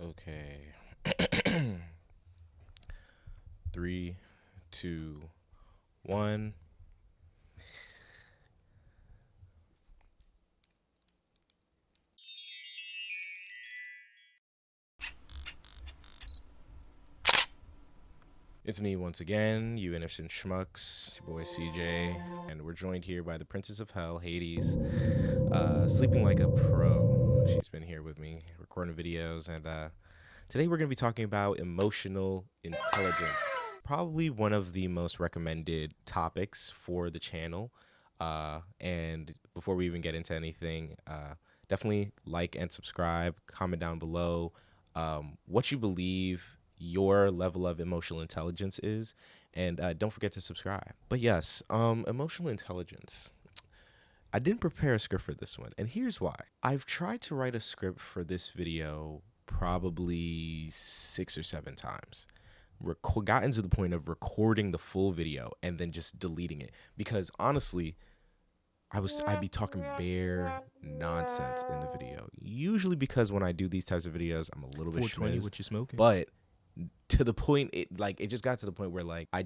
Okay. Three, two, one. It's me once again, you innocent schmucks, it's your boy CJ, and we're joined here by the Princess of Hell, Hades, sleeping like a pro. She's been here with me recording videos, and today we're going to be talking about emotional intelligence. Probably one of the most recommended topics for the channel. And before we even get into anything, definitely like and subscribe, comment down below what you believe your level of emotional intelligence is, and don't forget to subscribe. But yes, emotional intelligence. I didn't prepare a script for this one, and here's why. I've tried to write a script for this video probably 6 or 7 times. Gotten to the point of recording the full video and then just deleting it because honestly, I'd be talking bare nonsense in the video. Usually because when I do these types of videos, I'm a little bit 420, schmizzed, what you smoking? but to the point it just got to the point where like I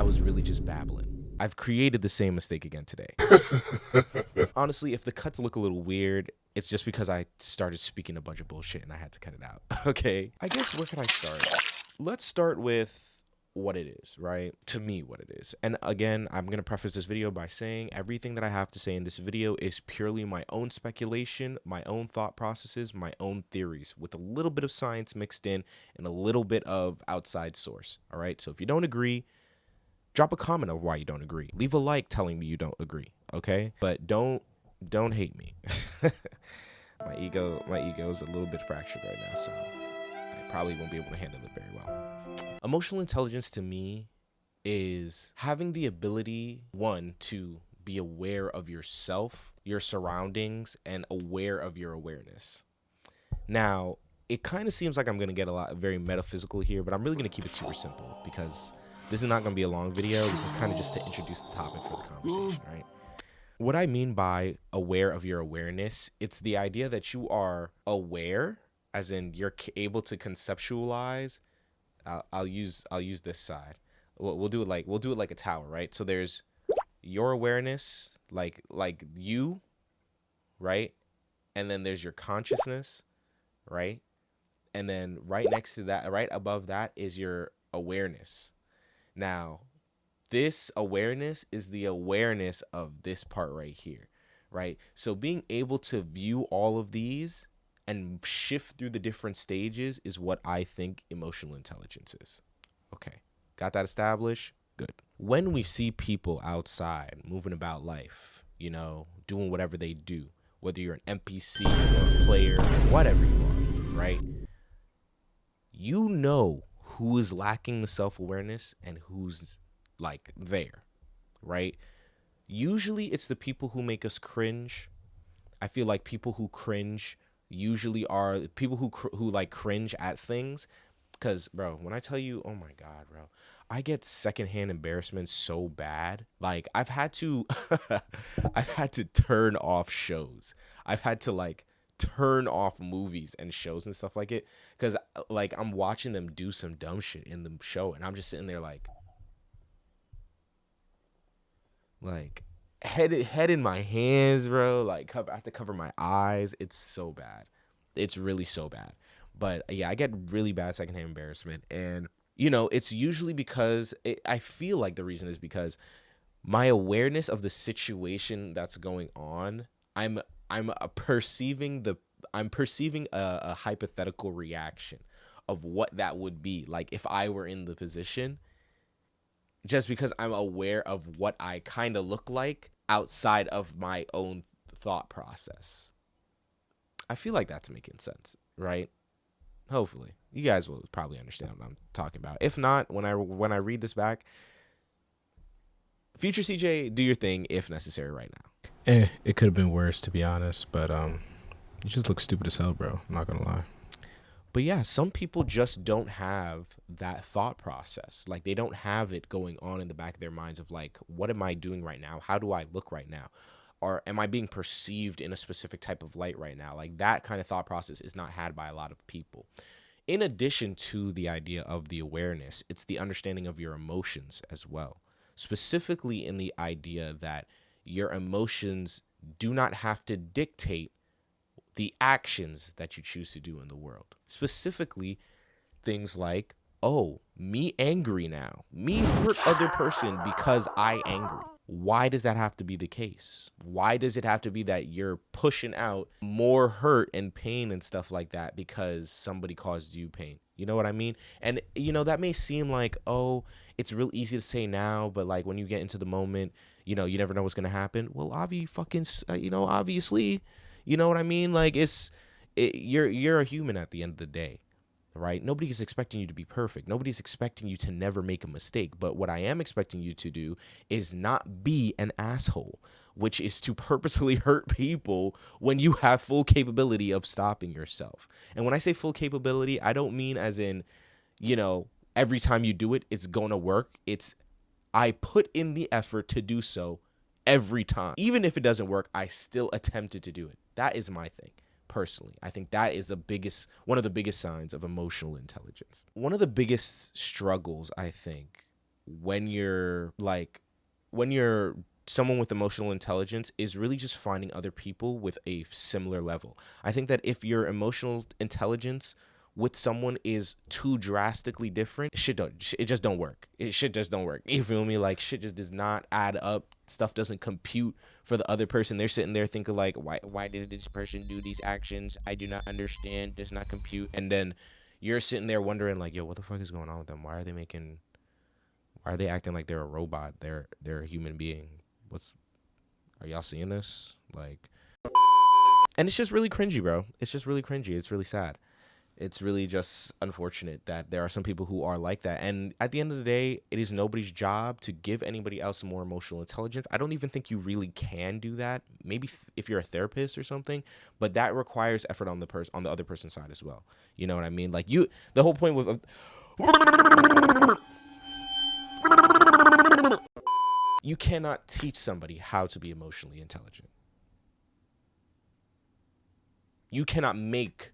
was really just babbling. I've created the same mistake again today. Honestly, if the cuts look a little weird, it's just because I started speaking a bunch of bullshit and I had to cut it out. Okay. I guess where can I start? Let's start with what it is, right? To me, what it is. And again, I'm going to preface this video by saying everything that I have to say in this video is purely my own speculation, my own thought processes, my own theories, with a little bit of science mixed in and a little bit of outside source. All right. So if you don't agree, drop a comment of why you don't agree. Leave a like telling me you don't agree. Okay. But don't hate me. My ego is a little bit fractured right now, so I probably won't be able to handle it very well. Emotional intelligence to me is having the ability, one, to be aware of yourself, your surroundings, and aware of your awareness. Now, it kind of seems like I'm going to get a lot very metaphysical here, but I'm really going to keep it super simple because this is not going to be a long video. This is kind of just to introduce the topic for the conversation, right? What I mean by aware of your awareness, it's the idea that you are aware, as in you're able to conceptualize. I'll use this side. We'll do it like a tower, right? So there's your awareness, like you, right? And then there's your consciousness, right? And then right next to that, right above that is your awareness. Now, this awareness is the awareness of this part right here, right? So being able to view all of these and shift through the different stages is what I think emotional intelligence is. Okay, got that established? Good. When we see people outside moving about life, doing whatever they do, whether you're an NPC or a player, whatever you are, right? You know who is lacking the self-awareness and who's like there, right? Usually it's the people who make us cringe. I feel like people who cringe usually are people who like cringe at things. Cause bro, when I tell you, oh my god, bro, I get secondhand embarrassment so bad. Like I've had to turn off shows. I've had to like turn off movies and shows and stuff like it. Cause like I'm watching them do some dumb shit in the show, and I'm just sitting there like head in my hands, bro. Like I have to cover my eyes. It's so bad. It's really so bad. But yeah, I get really bad secondhand embarrassment, and it's usually because I feel like the reason is because my awareness of the situation that's going on. I'm I'm perceiving a hypothetical reaction of what that would be like if I were in the position, just because I'm aware of what I kind of look like outside of my own thought process. I feel like that's making sense, right? Hopefully, you guys will probably understand what I'm talking about. If not, when I read this back, future CJ, do your thing if necessary right now. It could have been worse, to be honest, but you just look stupid as hell, bro. I'm not gonna lie. But yeah, some people just don't have that thought process. Like they don't have it going on in the back of their minds of like, what am I doing right now? How do I look right now? Or am I being perceived in a specific type of light right now? Like that kind of thought process is not had by a lot of people. in addition to the idea of the awareness, it's the understanding of your emotions as well. Specifically in the idea that your emotions do not have to dictate the actions that you choose to do in the world. Specifically, things like, oh, me angry now. Me hurt other person because I angry. Why does that have to be the case? Why does it have to be that you're pushing out more hurt and pain and stuff like that because somebody caused you pain? You know what I mean? And that may seem like, oh, it's real easy to say now, but like when you get into the moment, you never know what's gonna happen. Well, obviously, you know what I mean? Like you're a human at the end of the day, right? Nobody's expecting you to be perfect. Nobody's expecting you to never make a mistake. But what I am expecting you to do is not be an asshole, which is to purposely hurt people when you have full capability of stopping yourself. And when I say full capability, I don't mean as in, every time you do it, it's going to work. It's I put in the effort to do so every time. Even if it doesn't work, I still attempted to do it. That is my thing. Personally, I think that is one of the biggest signs of emotional intelligence. One of the biggest struggles, I think, when you're someone with emotional intelligence is really just finding other people with a similar level. I think that if your emotional intelligence with someone is too drastically different, it just don't work. Shit just don't work. You feel me? Like shit just does not add up. Stuff doesn't compute for the other person. They're sitting there thinking like, why did this person do these actions? I do not understand. Does not compute. And then you're sitting there wondering like, yo, what the fuck is going on with them? Why are they acting like they're a robot? They're a human being. Are y'all seeing this? Like, and it's just really cringy, bro. It's just really cringy. It's really sad. It's really just unfortunate that there are some people who are like that. And at the end of the day, it is nobody's job to give anybody else more emotional intelligence. I don't even think you really can do that. Maybe if you're a therapist or something, but that requires effort on the other person's side as well. You know what I mean? Like the whole point with you cannot teach somebody how to be emotionally intelligent. You cannot make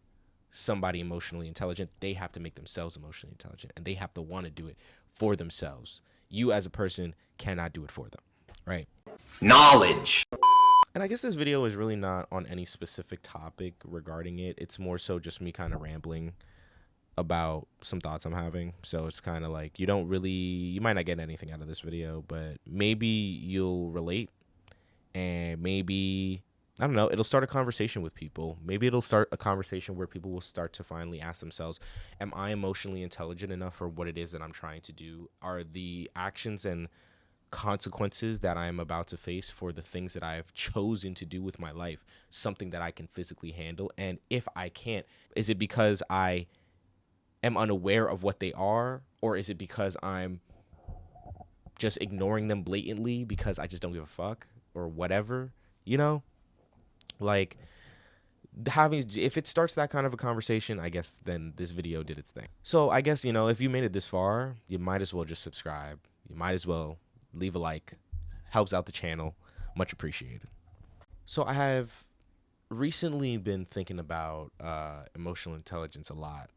somebody emotionally intelligent. They have to make themselves emotionally intelligent, and they have to want to do it for themselves. You as a person cannot do it for them, right? Knowledge. And I guess this video is really not on any specific topic regarding it. It's more so just me kind of rambling about some thoughts I'm having. So it's kind of like you might not get anything out of this video, but maybe you'll relate, and maybe, I don't know, it'll start a conversation with people. Maybe it'll start a conversation where people will start to finally ask themselves, am I emotionally intelligent enough for what it is that I'm trying to do? Are the actions and consequences that I'm about to face for the things that I've chosen to do with my life something that I can physically handle? And if I can't, is it because I am unaware of what they are? Or is it because I'm just ignoring them blatantly because I just don't give a fuck or whatever, Like, if it starts that kind of a conversation, I guess then this video did its thing. So I guess, if you made it this far, you might as well just subscribe. You might as well leave a like. Helps out the channel. Much appreciated. So I have recently been thinking about emotional intelligence a lot,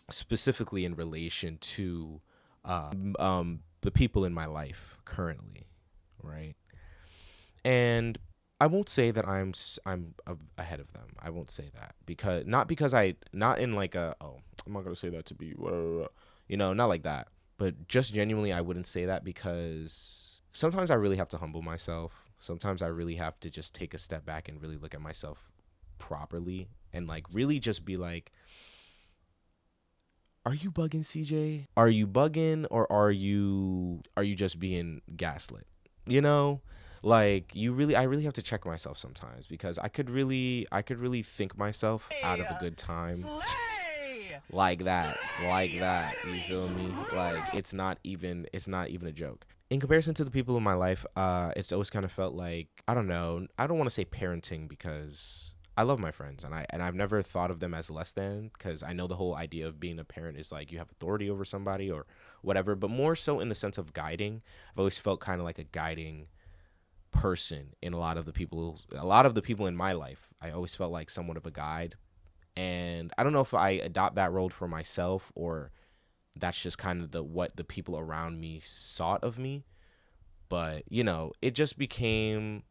specifically in relation to the people in my life currently, right? And I won't say that I'm ahead of them. I won't say that not in like I'm not gonna say that to be, not like that. But just genuinely, I wouldn't say that because sometimes I really have to humble myself. Sometimes I really have to just take a step back and really look at myself properly and like really just be like, are you bugging, CJ? Are you bugging, or are you just being gaslit? Like I really have to check myself sometimes because I could really think myself out of a good time. Like that. You feel me? Like it's not even a joke. In comparison to the people in my life, it's always kind of felt like, I don't know, I don't want to say parenting because I love my friends and I've never thought of them as less than, because I know the whole idea of being a parent is like you have authority over somebody or whatever, but more so in the sense of guiding. I've always felt kind of like a guiding person in a lot of the people in my life. I always felt like somewhat of a guide, And I don't know if I adopt that role for myself or that's just kind of what the people around me sought of me. But, it just became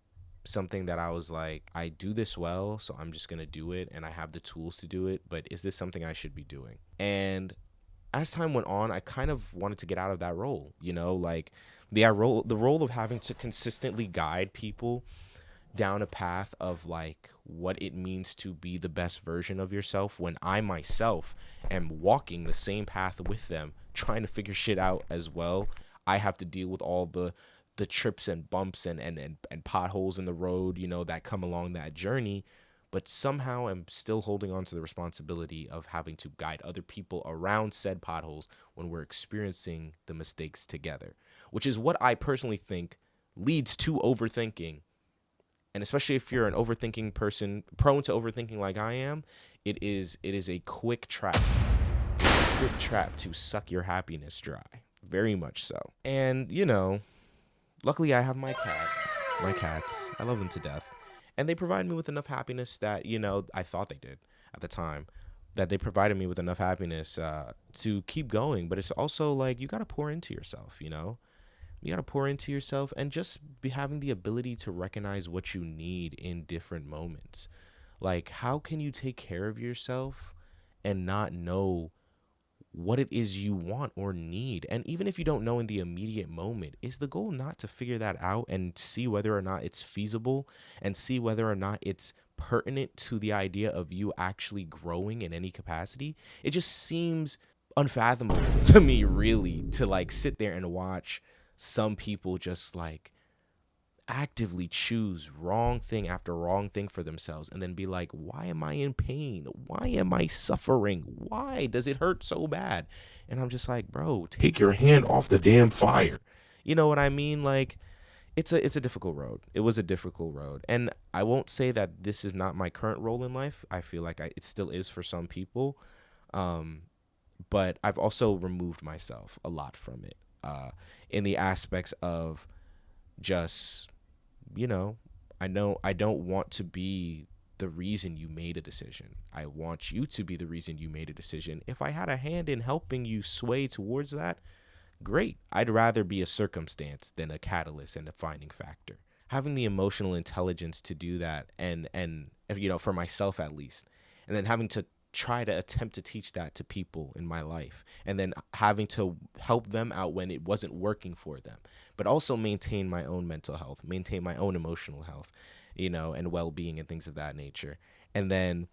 something that I was like, I do this well, so I'm just going to do it and I have the tools to do it, but is this something I should be doing? And as time went on, I kind of wanted to get out of that role, like the role of having to consistently guide people down a path of like what it means to be the best version of yourself when I myself am walking the same path with them, trying to figure shit out as well. I have to deal with all the trips and bumps and potholes in the road, that come along that journey. But somehow I'm still holding on to the responsibility of having to guide other people around said potholes when we're experiencing the mistakes together, which is what I personally think leads to overthinking. And especially if you're an overthinking person, prone to overthinking like I am, it is a quick trap. It's a quick trap to suck your happiness dry. Very much so. And, luckily I have my cats. I love them to death. And they provide me with enough happiness that, I thought they did at the time, that they provided me with enough happiness to keep going. But it's also like you got to pour into yourself, You got to pour into yourself and just be having the ability to recognize what you need in different moments. Like, how can you take care of yourself and not know what it is you want or need? And even if you don't know in the immediate moment, is the goal not to figure that out and see whether or not it's feasible and see whether or not it's pertinent to the idea of you actually growing in any capacity? It just seems unfathomable to me, really, to like sit there and watch some people just like actively choose wrong thing after wrong thing for themselves and then be like, why am I in pain? Why am I suffering? Why does it hurt so bad? And I'm just like, bro, take your hand off the damn fire. You know what I mean? Like, it's a difficult road. It was a difficult road. And I won't say that this is not my current role in life. I feel like it still is for some people. But I've also removed myself a lot from it in the aspects of just, I know I don't want to be the reason you made a decision. I want you to be the reason you made a decision. If I had a hand in helping you sway towards that, great. I'd rather be a circumstance than a catalyst and a defining factor. Having the emotional intelligence to do that and for myself at least, and then having to try to attempt to teach that to people in my life and then having to help them out when it wasn't working for them, but also maintain my own mental health, maintain my own emotional health, and well-being and things of that nature. And then,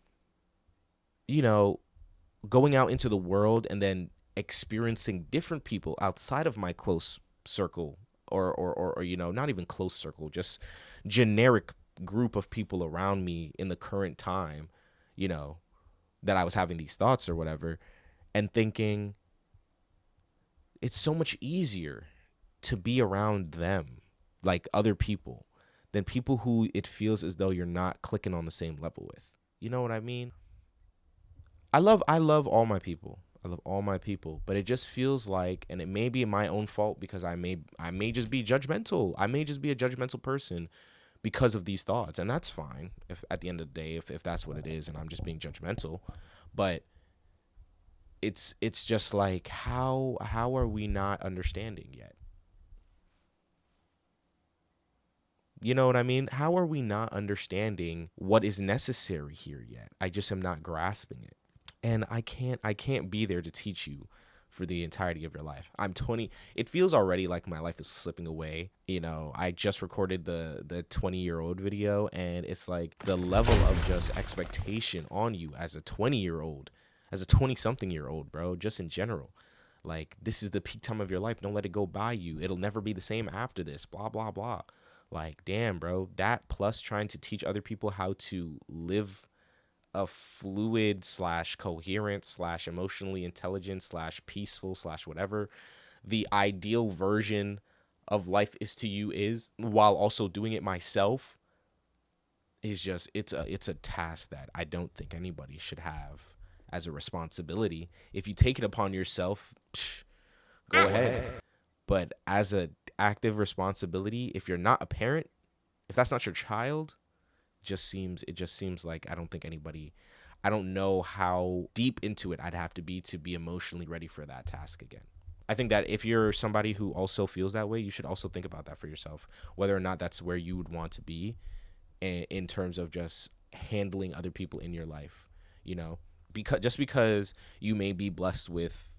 going out into the world and then experiencing different people outside of my close circle or not even close circle, just generic group of people around me in the current time, that I was having these thoughts or whatever, and thinking it's so much easier to be around them, like other people, than people who it feels as though you're not clicking on the same level with. You know what I mean? I love all my people. I love all my people, but it just feels like, and it may be my own fault because I may just be judgmental. I may just be a judgmental person because of these thoughts, and that's fine if at the end of the day if that's what it is and I'm just being judgmental. But it's just like, how are we not understanding yet? You know what I mean? How are we not understanding what is necessary here yet? I just am not grasping it. And I can't be there to teach you for the entirety of your life. I'm 20. It feels already like my life is slipping away. I just recorded the 20-year-old video, and it's like the level of just expectation on you as a 20-year-old, as a 20-something-year-old, bro, just in general. Like, this is the peak time of your life. Don't let it go by you. It'll never be the same after this, blah, blah, blah. Like, damn, bro, that plus trying to teach other people how to live a fluid / coherent / emotionally intelligent / peaceful / whatever the ideal version of life is to you is, while also doing it myself, is just, it's a task that I don't think anybody should have as a responsibility. If you take it upon yourself, go ahead. But as an active responsibility, if you're not a parent, if that's not your child, it just seems like I don't think anybody, I don't know how deep into it I'd have to be emotionally ready for that task again. I think that if you're somebody who also feels that way, you should also think about that for yourself, whether or not that's where you would want to be in terms of just handling other people in your life, you know, because you may be blessed with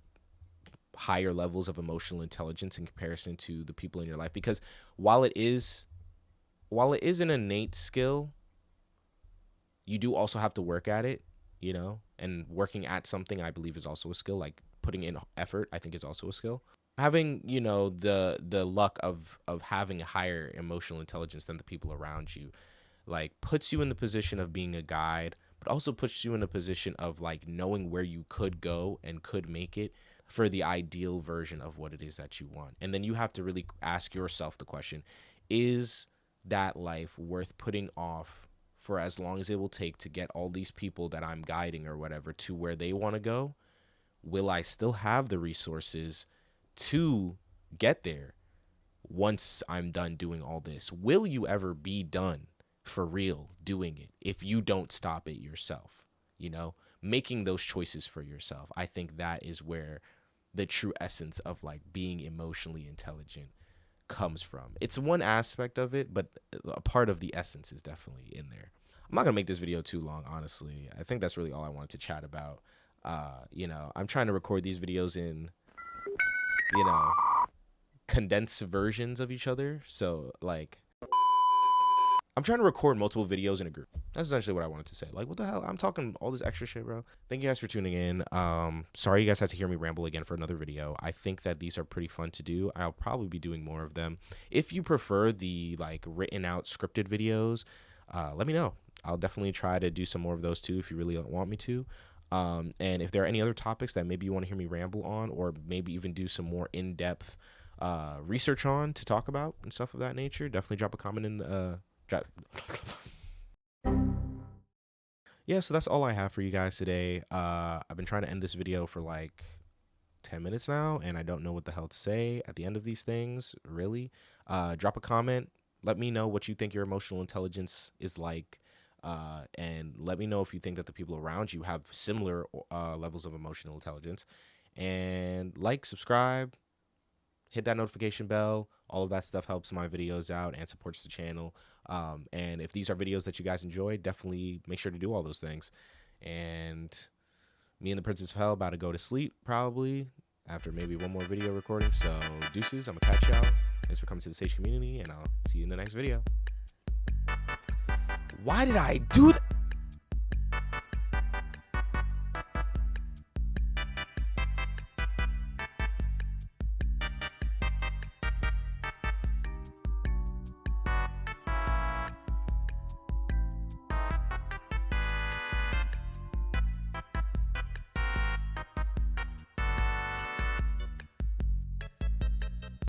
higher levels of emotional intelligence in comparison to the people in your life, because while it is an innate skill, you do also have to work at it, you know, and working at something, I believe, is also a skill. Like putting in effort, I think, is also a skill. Having, you know, the luck of having a higher emotional intelligence than the people around you, like, puts you in the position of being a guide, but also puts you in a position of like knowing where you could go and could make it for the ideal version of what it is that you want. And then you have to really ask yourself the question, is that life worth putting off for as long as it will take to get all these people that I'm guiding or whatever to where they want to go? Will I still have the resources to get there once I'm done doing all this? Will you ever be done for real doing it if you don't stop it yourself? You know, making those choices for yourself. I think that is where the true essence of like being emotionally intelligent comes from. It's one aspect of it, but a part of the essence is definitely in there. I'm not gonna make this video too long, honestly. I think that's really all I wanted to chat about. You know, I'm trying to record these videos in, you know, condensed versions of each other. So like, I'm trying to record multiple videos in a group. That's essentially what I wanted to say. Like, what the hell? I'm talking all this extra shit, bro. Thank you guys for tuning in. Sorry you guys had to hear me ramble again for another video. I think that these are pretty fun to do. I'll probably be doing more of them. If you prefer the like written out scripted videos, let me know. I'll definitely try to do some more of those too if you really want me to. And if there are any other topics that maybe you want to hear me ramble on, or maybe even do some more in-depth research on to talk about and stuff of that nature, definitely drop a comment in the yeah, so that's all I have for you guys today. I've been trying to end this video for like 10 minutes now, and I don't know what the hell to say at the end of these things, really. Drop a comment. Let me know what you think your emotional intelligence is like, and let me know if you think that the people around you have similar levels of emotional intelligence. And like, subscribe, hit that notification bell. All of that stuff helps my videos out and supports the channel. And if these are videos that you guys enjoy, definitely make sure to do all those things. And me and the Princess of Hell about to go to sleep probably after maybe one more video recording. So deuces, I'm gonna catch y'all. Thanks for coming to the Sage community, and I'll see you in the next video. Why did I do that?